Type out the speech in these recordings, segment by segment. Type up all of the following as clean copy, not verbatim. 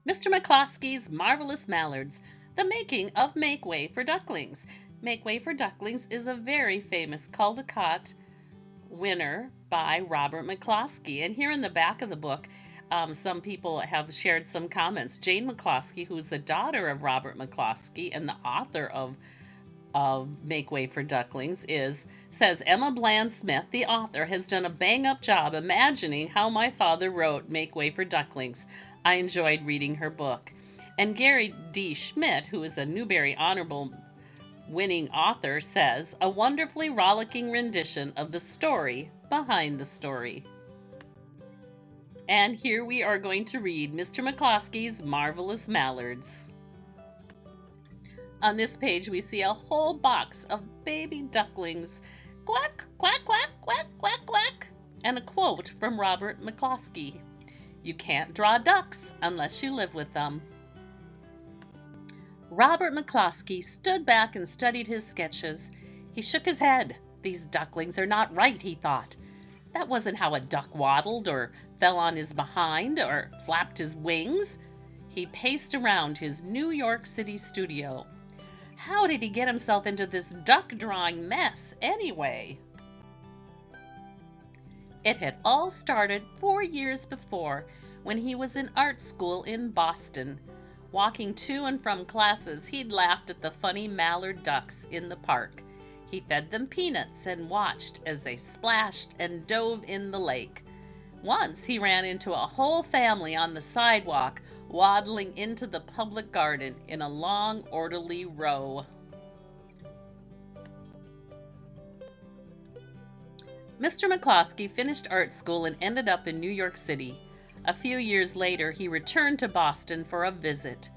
Mr. McCloskey's Marvelous Mallards, The Making of Make Way for Ducklings. Make Way for Ducklings is a very famous Caldecott winner by Robert McCloskey. And here in the back of the book, some people have shared some comments. Jane McCloskey, who's the daughter of Robert McCloskey and the author of Make Way for Ducklings, says Emma Bland Smith, the author, has done a bang-up job imagining how my father wrote Make Way for Ducklings. I enjoyed reading her book. And Gary D. Schmidt, who is a Newbery Honorable winning author, says, a wonderfully rollicking rendition of the story behind the story. And here we are going to read Mr. McCloskey's Marvelous Mallards. On this page, we see a whole box of baby ducklings. Quack, quack, quack, quack, quack, quack. And a quote from Robert McCloskey. You can't draw ducks unless you live with them. Robert McCloskey stood back and studied his sketches. He shook his head. These ducklings are not right, he thought. That wasn't how a duck waddled or fell on his behind or flapped his wings. He paced around his New York City studio. How did he get himself into this duck drawing mess anyway? It had all started 4 years before when he was in art school in Boston. Walking to and from classes, he'd laughed at the funny mallard ducks in the park. He fed them peanuts and watched as they splashed and dove in the lake. Once he ran into a whole family on the sidewalk, waddling into the public garden in a long, orderly row. Mr. McCloskey finished art school and ended up in New York City. A few years later, he returned to Boston for a visit.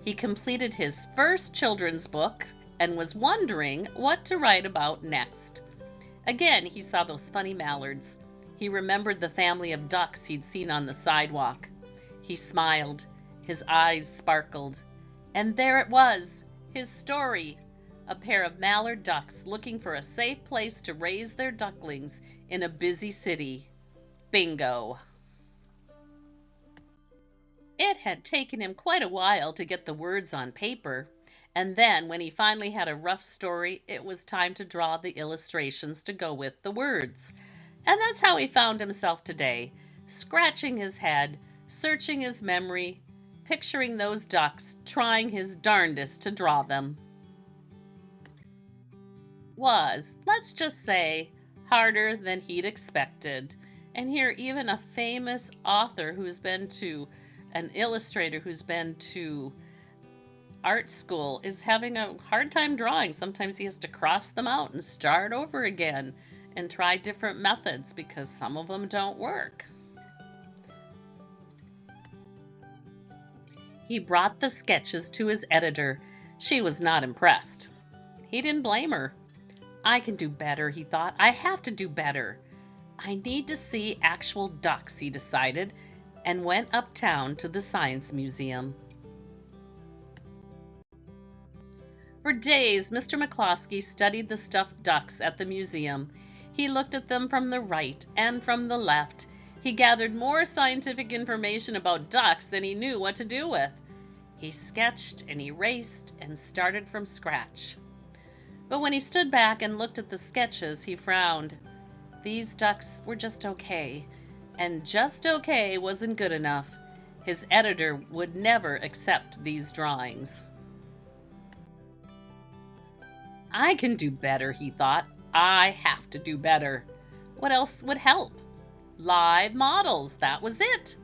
He completed his first children's book and was wondering what to write about next. Again, he saw those funny mallards. He remembered the family of ducks he'd seen on the sidewalk. He smiled. His eyes sparkled. And there it was, his story. A pair of mallard ducks looking for a safe place to raise their ducklings in a busy city. Bingo! It had taken him quite a while to get the words on paper, and then when he finally had a rough story, it was time to draw the illustrations to go with the words. And that's how he found himself today, scratching his head, searching his memory, picturing those ducks, trying his darndest to draw them. Was, let's just say, harder than he'd expected. And here even a famous author who's been to an illustrator who's been to art school is having a hard time drawing. Sometimes he has to cross them out and start over again and try different methods because some of them don't work. He brought the sketches to his editor. She was not impressed. He didn't blame her. I can do better, he thought. I have to do better. I need to see actual ducks, he decided, and went uptown to the Science Museum. For days, Mr. McCloskey studied the stuffed ducks at the museum. He looked at them from the right and from the left. He gathered more scientific information about ducks than he knew what to do with. He sketched and erased and started from scratch. But when he stood back and looked at the sketches, he frowned. These ducks were just okay. And just okay wasn't good enough. His editor would never accept these drawings. I can do better, he thought. I have to do better. What else would help? Live models, that was it.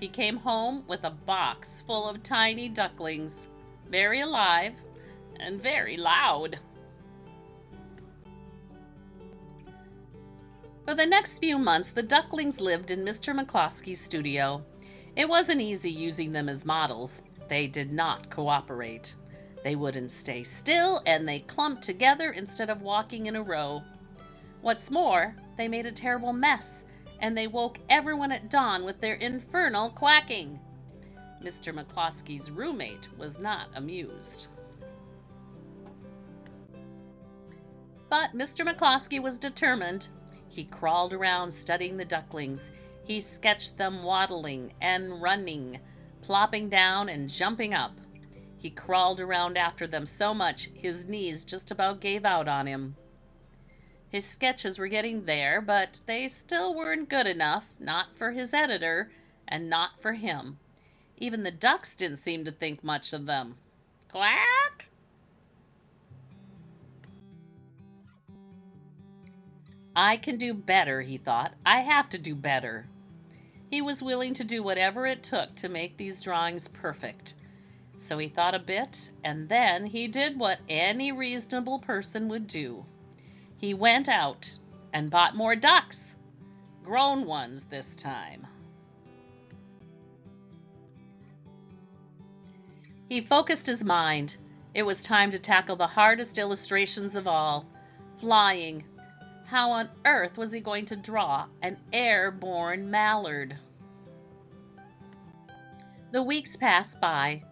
He came home with a box full of tiny ducklings, very alive and very loud. For the next few months, the ducklings lived in Mr. McCloskey's studio. It wasn't easy using them as models. They did not cooperate. They wouldn't stay still, and they clumped together instead of walking in a row. What's more, they made a terrible mess, and they woke everyone at dawn with their infernal quacking. Mr. McCloskey's roommate was not amused. But Mr. McCloskey was determined. He crawled around studying the ducklings. He sketched them waddling and running, plopping down and jumping up. He crawled around after them so much his knees just about gave out on him. His sketches were getting there, but they still weren't good enough, not for his editor, and not for him. Even the ducks didn't seem to think much of them. Quack! I can do better, he thought. I have to do better. He was willing to do whatever it took to make these drawings perfect. So he thought a bit, and then he did what any reasonable person would do. He went out and bought more ducks, grown ones this time. He focused his mind. It was time to tackle the hardest illustrations of all, flying. How on earth was he going to draw an airborne mallard? The weeks passed by.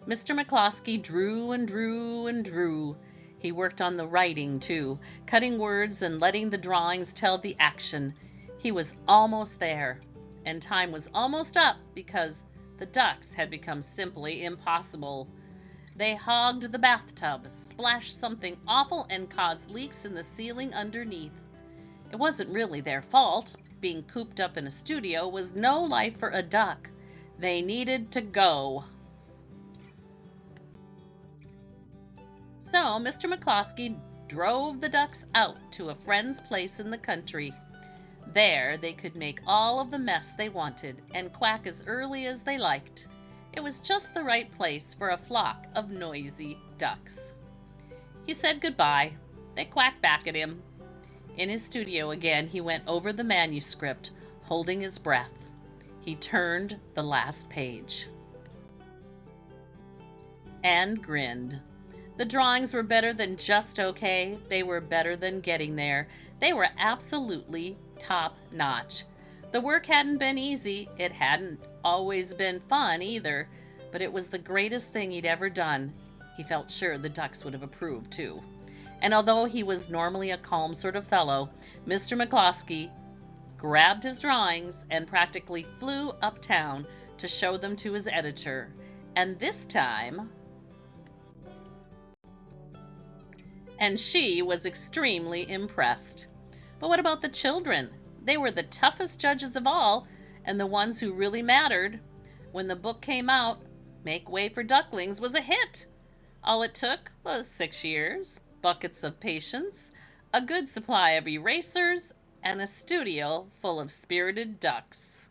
Mr. McCloskey drew and drew and drew. He worked on the writing, too, cutting words and letting the drawings tell the action. He was almost there, and time was almost up because the ducks had become simply impossible. They hogged the bathtub, splashed something awful, and caused leaks in the ceiling underneath. It wasn't really their fault. Being cooped up in a studio was no life for a duck. They needed to go. So Mr. McCloskey drove the ducks out to a friend's place in the country. There they could make all of the mess they wanted and quack as early as they liked. It was just the right place for a flock of noisy ducks. He said goodbye. They quacked back at him. In his studio again, he went over the manuscript, holding his breath. He turned the last page and grinned. The drawings were better than just okay. They were better than getting there. They were absolutely top-notch. The work hadn't been easy. It hadn't always been fun either, but it was the greatest thing he'd ever done. He felt sure the ducks would have approved, too. And although he was normally a calm sort of fellow, Mr. McCloskey grabbed his drawings and practically flew uptown to show them to his editor. And this time... and she was extremely impressed. But what about the children? They were the toughest judges of all, and the ones who really mattered. When the book came out, Make Way for Ducklings was a hit. All it took was 6 years, buckets of patience, a good supply of erasers, and a studio full of spirited ducks.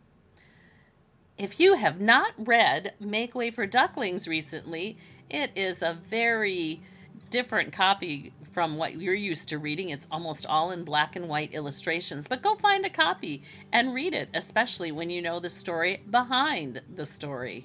If you have not read Make Way for Ducklings recently, it is a very different copy from what you're used to reading. It's almost all in black and white illustrations, but go find a copy and read it, especially when you know the story behind the story.